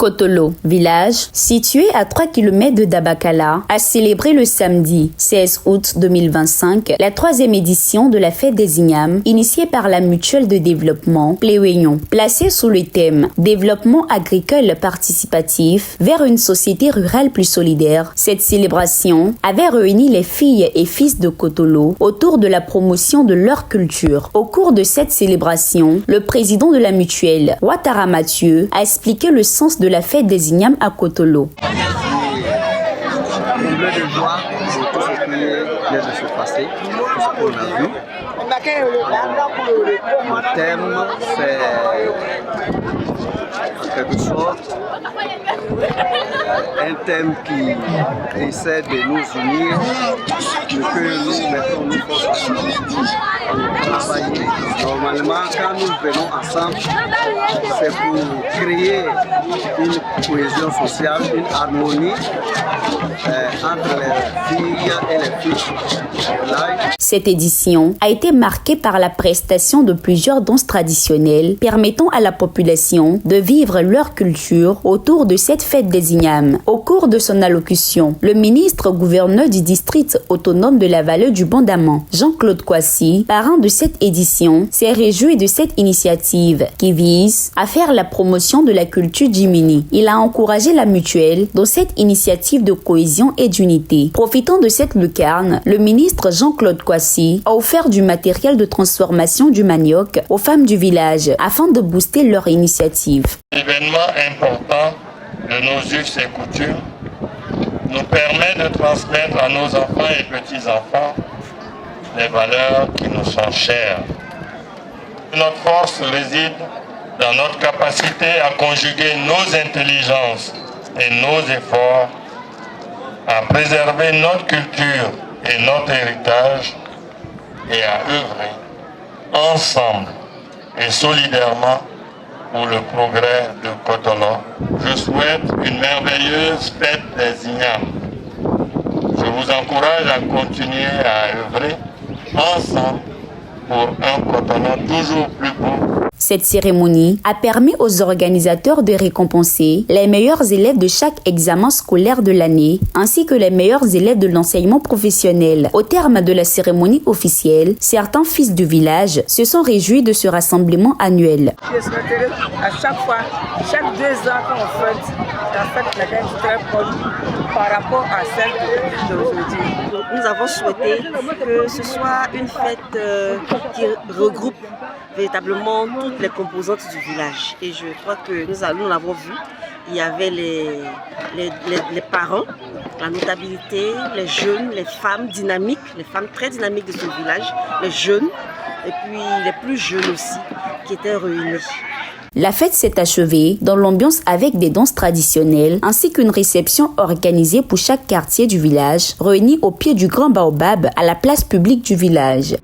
Kotolo, village situé à 3 km de Dabakala, a célébré le samedi 16 août 2025 la 3e édition de la fête des ignames initiée par la mutuelle de développement Pléouignon. Placée sous le thème « Développement agricole participatif vers une société rurale plus solidaire », cette célébration avait réuni les filles et fils de Kotolo autour de la promotion de leur culture. Au cours de cette célébration, le président de la mutuelle, Ouattara Mathieu, a expliqué le sens de la fête des ignames à Kotolo. Comblé de joie pour tout ce qui vient de se passer, tout ce qu'on a vu. Le thème, c'est quelque chose, un thème qui essaie de nous unir, que nous mettons nos forces ensemble pour travailler. Normalement, quand nous venons ensemble, c'est pour créer une cohésion sociale, une harmonie entre les filles et les filles. Cette édition a été marquée par la prestation de plusieurs danses traditionnelles permettant à la population de vivre leur culture autour de cette fête des ignames. Au cours de son allocution, le ministre-gouverneur du district autonome de la vallée du Bondaman, Jean-Claude Kwasi, parrain de cette édition, s'est réjoui de cette initiative qui vise à faire la promotion de la culture jimini. Il a encouragé la mutuelle dans cette initiative de cohésion et d'unité. Profitant de cette lucarne, le ministre Jean-Claude Kwasi a offert du matériel de transformation du manioc aux femmes du village afin de booster leur initiative. L'événement important de nos us et coutumes nous permet de transmettre à nos enfants et petits-enfants les valeurs qui nous sont chères. Notre force réside dans notre capacité à conjuguer nos intelligences et nos efforts à préserver notre culture et notre héritage et à œuvrer ensemble et solidairement pour le progrès de Kotolo. Je souhaite une merveilleuse fête des ignames. Je vous encourage à continuer à œuvrer ensemble pour un Kotolo toujours plus beau. Cette cérémonie a permis aux organisateurs de récompenser les meilleurs élèves de chaque examen scolaire de l'année, ainsi que les meilleurs élèves de l'enseignement professionnel. Au terme de la cérémonie officielle, certains fils du village se sont réjouis de ce rassemblement annuel. Je souhaiterais à chaque fois, chaque 2 ans qu'on fête, la fête est très bonne par rapport à celle d'aujourd'hui. Nous avons souhaité que ce soit une fête qui regroupe véritablement toutes les composantes du village. Et je crois que nous l'avons vu. Il y avait les parents, la notabilité, les jeunes, les femmes dynamiques, les femmes très dynamiques de ce village, les jeunes, et puis les plus jeunes aussi, qui étaient réunis. La fête s'est achevée dans l'ambiance avec des danses traditionnelles ainsi qu'une réception organisée pour chaque quartier du village, réunis au pied du grand baobab à la place publique du village.